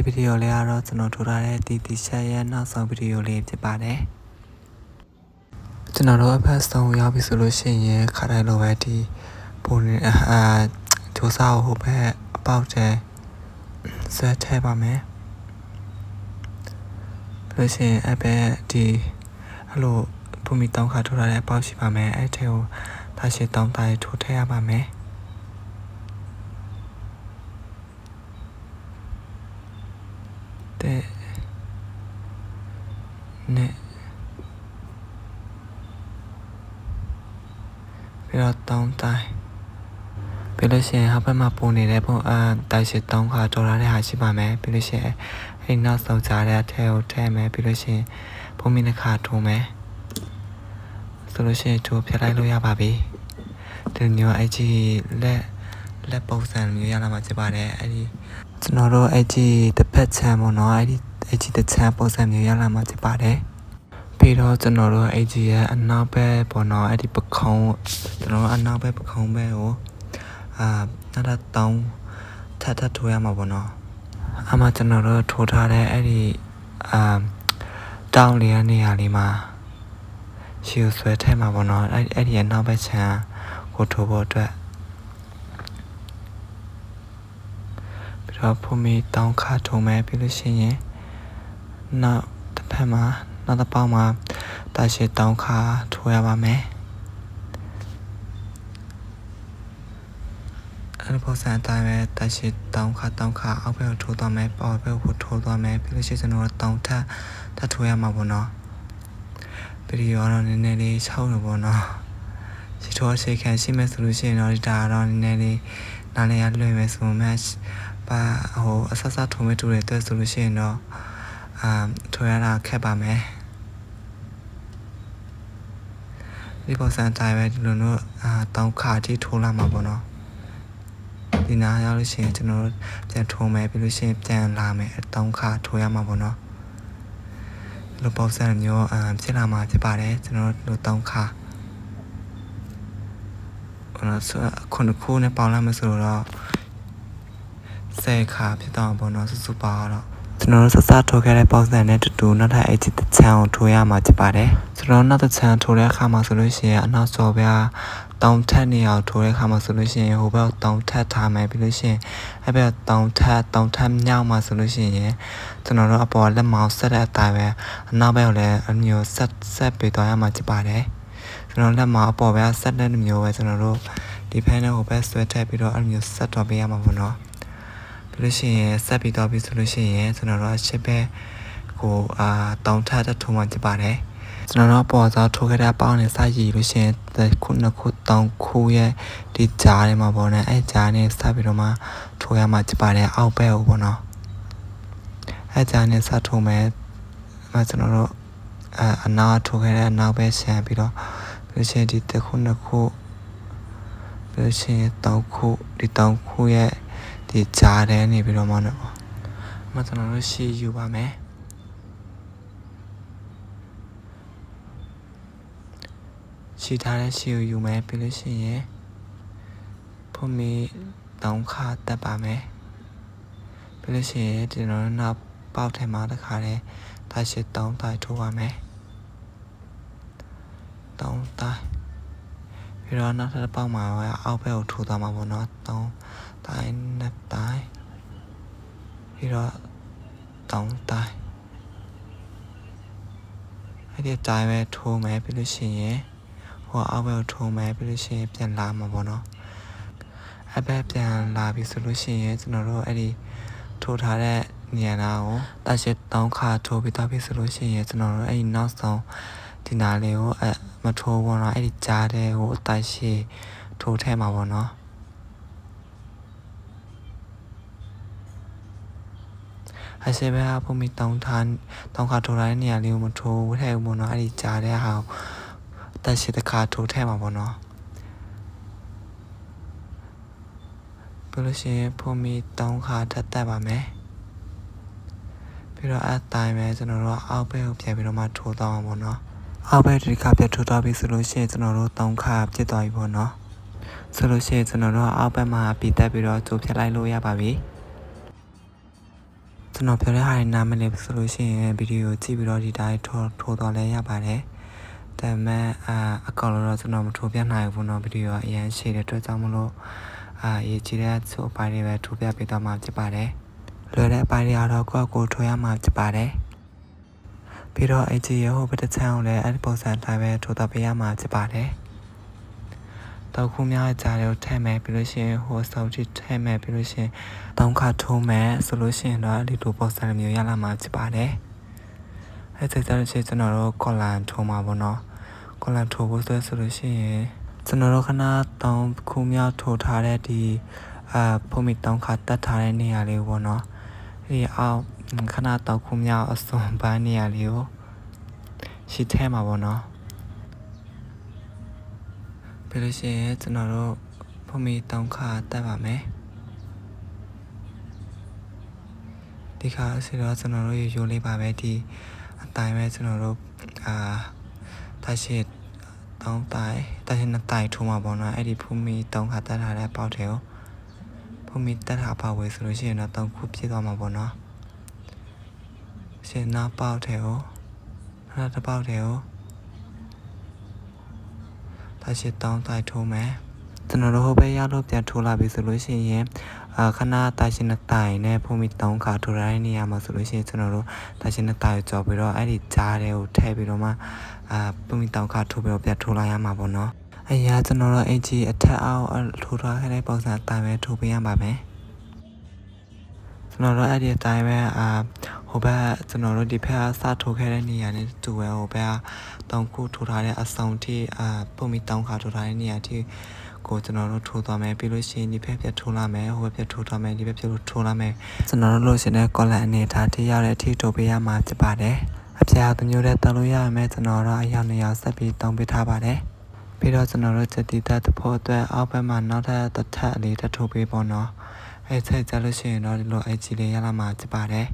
ဒီဗီဒီယိုလေးကတော့ကျွန်တော်ထိုးထားတဲ့တီချက်ရဲ့နောက်ဆုံးဗီဒီယိုလေးဖြစ်ပါတယ်ကျွန်တော်တို့အဖက်ဆုံးရောက်ပြီဆိုလို့ရှိရင်ခါတိုင်းလိုပဲဒီပုံနေဒိုးစာကိုဟိုဘက်အပေါက်တဲ့ဆွဲထည့်ပါမယ်လို့ရှိရင်အဘက်ဒီအဲ့လိုပုံမီတောင်းခါထိုးထားတဲ့အပေါက်ရှိပါမယ်အဲ့ထဲကိုဒါရှိတောင်းတိုင်းထိုးထည့်ရပါမယ်တဲ့နဲ့ပြီးတော့တောင်းတိုင်းပြီးလို့ရှိရင်ဟောက်ဘက်မှာပုံနေတဲ့ပုံဒါရှိတောင်းခါထိုးထားတဲ့ဟာရှိပါမယ်ပြီးလို့ရှိရင်အဲ့နောက်ဆုံးကြားတဲ့အထဲကိုထည့်မယ်ပြီးလို့ရှိရင်ပုံမီတစ်ခါထိုးမယ်ဆိုလို့ရှိရင်ထိုးဖြတ်လိုက်လို့ရပါပြီဒီမျိုးအဲ့ကြီးလက်ပုံစံမျိုးရလာမှဖြစ်ပါတယ်အဲ့ဒီကျွန်တော်တို့အဲ့ကြီးတစ်ဖက်ချမ်းပေါ့နော်အဲ့ကြီးတစ်ချမ်းပုံစံမျိုးရလာမှဖြစ်ပါတယ်ပြီးတော့ကျွန်တော်တို့အဲ့ကြီးရဲ့အနောက်ဘက်ပေါ့နော်အဲ့ဒီပခုံးကျွန်တော်တို့အနောက်ဘက်ပခုံးဘက်ကိုနောက်တောင်းထပ်ထိုးရမှာပေါ့နော်အမှကျွန်တော်တို့ထိုးထားတဲ့အဲ့ဒီတောင်းလေးရနေရာလေးမှာရှီကိုဆွဲထည့်မှာပေါ့နော်အဲ့ဒီရဲ့နောက်ဘက်ချမ်းကိုထိုးဖို့အတွက်ပြီးတော့ဖုန်းမီတောင်းခါထိုးမယ်ပြီးလို့ရှိရင်နောက်တစ်ဖက်မှာနောက်တစ်ပေါက်မှာတာရှည်တောင်းခါထိုးရပါမယ်အဲ့ဒီပုံစံအတိုင်းပဲတာရှည်တောင်းခါအောက်ဘက်ကိုထိုးသွားမယ်အောက်ဘက်ကိုထိုးသွားမယ်ပြီးလို့ရှိရင်ကျွန်တော်တို့တောင်းထပ်ထိုးရမှာပေါ့နော်ဗီဒီယိုတော့နည်းနည်းလေးချောက်လို့ပေါ့နော်ဒီတော့အခြေခံရှိမဲ့ဆိုလို့ရှိရင်တော့ဒါတော့နည်းနည်းလေးနားလည်ရလွယ်မယ်ဆိုမှပါဟိုအဆဆထုံးမဲ့တူတဲ့အတွက်ဆိုလို့ရှိရင်တော့ထိုးရတာခက်ပါမယ်ဒီပုံစံတိုင်းပဲဒီလိုမျိုးတောင်းခါတိထိုးလာမှာပေါ့နော်ဒီနားရောက်လို့ရှိရင်ကျွန်တော်တို့ပြန်ထိုးမယ်ပြီးလို့ရှိရင်ပြန်လာမယ်တောင်းခါထိုးရမှာပေါ့နော်ဒီလိုပုံစံမျိုးဖြစ်လာမှာဖြစ်ပါတယ်ကျွန်တော်တို့တောင်းခါခုနှစ်ခုနဲ့ပေါင်းလိုက်မှဆိုတော့10ခါဖြစ်တော့ပေါ့နော်စုပါတော့ကျွန်တော်တို့စထိုးခဲ့တဲ့ပုံစံနဲ့တူနောက်ထပ်အဲ့ဒီတစ်ချမ်းကိုထိုးရမှာဖြစ်ပါတယ်ကျွန်တော်နောက်တစ်ချမ်းထိုးတဲ့အခါမှာဆိုလို့ရှိရင်အနောက်စော်ပြားတောင်းထက်နေအောင်ထိုးတဲ့အခါမှာဆိုလို့ရှိရင်ဟိုဘက်တောင်းထက်ထားမယ်ပြီးလို့ရှိရင်အဲ့ဘက်တောင်းထက်မြောက်မှာဆိုလို့ရှိရင်ကျွန်တော်တို့အပေါ်လက်မောင်းဆက်တဲ့အတိုင်းပဲအနောက်ဘက်ကိုလည်းအမျိုးဆက်ပေးသွားရမှာဖြစ်ပါတယ်ကျွန်တော်လက်မောင်းအပေါ်ဘက်ဆက်တဲ့မျိုးပဲကျွန်တော်တို့ဒီဖက်နဲ့ဟိုဘက်ဆွဲထည့်ပြီးတော့အဲ့မျိုးဆက်တော့ပေးရမှာပေါ့နော်ပြီးလို့ရှိရင်ဆက်ပြီးတော့ပြီးဆိုလို့ရှိရင်ကျွန်တော်တို့အရှစ်ဘက်ကိုတောင်းထပ်ထိုးမှဖြစ်ပါတယ်ကျွန်တော်တို့ပေါ်စားထိုးခဲ့တဲ့ပေါင်းနဲ့စရည်လို့ရှိရင်ခုနှစ်ခုတောင်းခုရဲ့ဒီကြားထဲမှာပေါ့နော်အဲကြားနဲ့စပြီးတော့မှထိုးရမှဖြစ်ပါတယ်အောက်ဘက်ကိုပေါ့နော်အဲကြားနဲ့စထိုးမယ်ကျွန်တော်တို့အနောက်ထိုးခဲ့တဲ့အနောက်ဘက်ဆန်ပြီးတော့ပြီးလို့ရှိရင်ဒီတစ်ခုနှစ်ခုပြီးလို့ရှိရင်တောင်းခုဒီတောင်းခုရဲ့ဒီကြားထဲနေပြီးတော့မှနော်ကျွန်တော်တို့ရှေ့ယူပါမယ်ရှေ့ထားတဲ့ရှေ့ကိုယူမယ်ပြီးလို့ရှိရင်ဖုန်းမီတောင်းခါတက်ပါမယ်ပြီးလို့ရှိရင်ကျွန်တော်တို့နောက်ပေါက်ထဲမှာတစ်ခါတည်းဒါရှေ့တောင်းတိုင်းထိုးပါမယ်တောင်းတိုင်းပြီးတော့နောက်ထပ်ပေါက်မှာအောက်ဘက်ကိုထိုးသွားမှာပေါ့နော်တောင်းတိုင်းနဲ့တိုင်းပြီးတော့တောင်းတိုင်းအဲ့ဒီတိုင်းပဲထိုးမယ်ပြီးလို့ရှိရင်ဟိုအောက်ဘက်ကိုထိုးမယ်ပြီးလို့ရှိရင်ပြန်လာမှာပေါ့နော်အဘက်ပြန်လာပြီဆိုလို့ရှိရင်ကျွန်တော်တို့အဲ့ဒီထိုးထားတဲ့နေရာနာကိုတာရှစ်တောင်းခါထိုးပြီးတော့ပြီဆိုလို့ရှိရင်ကျွန်တော်တို့အဲ့ဒီနောက်ဆုံးဒီနာလေးကိုမထိုးဘူးနော်အဲ့ဒီကြားတဲ့ကိုအတိုက်ရှိထိုးထဲမှာပေါ့နော်အစေဘဲအဖို့မီတောင်းခါထိုးထားတဲ့နေရာလေးကိုမထိုးဝထဲဘူးပေါ့နော်အဲ့ဒီကြားတဲ့ဟာကိုတက်ရှိတစ်ခါထိုးထဲမှာပေါ့နော်ပြီးလို့ရှိရင်ဖို့မီတောင်းခါထပ်တက်ပါမယ်ပြီးတော့အတိုင်းပဲကျွန်တော်တို့အောက်ဘက်ကိုပြန်ပြီးတော့မှထိုးသွားအောင်ပေါ့နော်အောက်ဘက်ဒီခါပြထိုးသွားပြီဆိုလို့ရှိရင်ကျွန်တော်တို့တောင်းခါပြစ်သွားပြီပေါ့နော်ဆိုလို့ရှိရင်ကျွန်တော်တို့အောက်ဘက်မှာပြီးတက်ပြီးတော့ကျိုးဖြတ်လိုက်လို့ရပါပြီ ကျွန်တော်ပြောတဲ့ဟာတွေနားမလည်ဘူးဆိုလို့ရှိရင်ဗီဒီယိုကြည့်ပြီးတော့ဒီတိုင်းထိုးသွားလဲရပါတယ်ဒါပေမဲ့အကောင်လို့တော့ကျွန်တော်မထိုးပြနိုင်ဘူးเนาะဗီဒီယိုကအရင်ရှည်တဲ့အတွက်ကြောင့်မလို့ရေးကြည့်တဲ့ဆိုအပိုင်းတွေပဲထိုးပြပေးသွားမှာဖြစ်ပါတယ်လွယ်တဲ့အပိုင်းတွေကတော့ကိုထိုးရမှာဖြစ်ပါတယ်ပြီးတော့အကြီးရဟိုဘက်တစ်ချမ်းကိုလည်းအဲ့ဒီပုံစံတိုင်းပဲထိုးသွားပေးရမှာဖြစ်ပါတယ်တောက်ခုများအကြားတွေကိုထည့်မယ်ပြီးလို့ရှိရင်ဟိုစောက်တိထည့်မယ်ပြီးလို့ရှိရင်တောင်းခါထိုးမယ်ဆိုလို့ရှိရင်တော့ဒီလိုပုံစံမျိုးရလာမှာဖြစ်ပါတယ်အဲ့ဒါကြတဲ့ချိန်ကျွန်တော်တို့ကော်လန်ထိုးမှာပေါ့နော်ကော်လန်ထိုးဖို့ဆိုလို့ရှိရင်ကျွန်တော်တို့ခဏတောင်းခုများထိုးထားတဲ့ဒီဖုံမီတောင်းခါတက်ထားတဲ့နေရာလေးပေါ့နော်ဒီအောက်ခဏတောက်ခုများအစွန်ပန်းနေရာလေးကိုရှိထဲမှာပေါ့နော်ပြီးလို့ရှိရင်ကျွန်တော်တို့ဖုံမီတောင်းခါတက်ပါမယ်ဒီခါဆိုတော့ကျွန်တော်တို့ရိုးလေးပါပဲဒီအတိုင်းပဲကျွန်တော်တို့တာရှိတောင်းတိုင်တာရှိနှစ်တိုင်ထိုးမှာပေါ့နော်အဲ့ဒီဖုံမီတောင်းခါတက်ထားတဲ့ပေါက်တွေကိုဖုံမီတက်ထားပါဝယ်ဆိုလို့ရှိရင်တော့တောင်းခုပြည့်သွားမှာပေါ့နော်ရှင်နာပေါက်တွေကိုနောက်တစ်ပေါက်တွေကိုတာရှိတောင်းတိုင်ထိုးမယ်ကျွန်တော်တို့ဟိုဘက်ရောက်တော့ပြန်ထိုးလာပြီဆိုလို့ရှိရင်ခဏတာရှင်နှစ်တိုင်နဲ့ဖုံမီတောင်းခါထိုးရတဲ့နေရာမှာဆိုလို့ရှိရင်ကျွန်တော်တို့တာရှင်နှစ်တိုင်ကိုကြော်ပြီးတော့အဲ့ဒီကြားတွေကိုထည့်ပြီးတော့မှဖုံမီတောင်းခါထိုးပြီးတော့ပြန်ထိုးလိုက်ရမှာပေါ့နော်အရာကျွန်တော်တို့အကြီးအထက်အောက်ထိုးထားခဲ့တဲ့ပုံစံအတိုင်းပဲထိုးပေးရပါမယ်ကျွန်တော်တို့အဲ့ဒီအတိုင်းပဲဟိုဘက်ကျွန်တော်တို့ဒီဘက်စထိုးခဲ့တဲ့နေရာနဲ့တူပဲဟိုဘက်တောင်းခုထိုးထားတဲ့အဆောင်ထိပုံမီတောင်းခါထိုးထားတဲ့နေရာထိကိုကျွန်တော်တို့ထိုးသွားမယ်ပြီးလို့ရှိရင်ဒီဘက်ပြထိုးလာမယ်ဟိုဘက်ပြထိုးသွားမယ်ဒီဘက်ပြထိုးလာမယ်ကျွန်တော်တို့လို့ရှင်တဲ့ကော်လန်အနေထားထိရောက်တဲ့အထိထိုးပေးရမှာဖြစ်ပါတယ်အပြားတစ်မျိုးနဲ့တောင်းလို့ရမယ်ကျွန်တော်တို့အရောက်နေရောက်ဆက်ပြီးတောင်းပေးထားပါတယ်ပြီးတော့ကျွန်တော်တို့ချက်တီးတဲ့ဖို့အတွက်အောက်ဘက်မှာနောက်ထပ်လေးထိုးပေးပေါ့နော်အဲ့ဆက်ကြလို့ရှိရင်တော့ဒီလိုအကြီးလေးရလာမှာဖြစ်ပါတယ်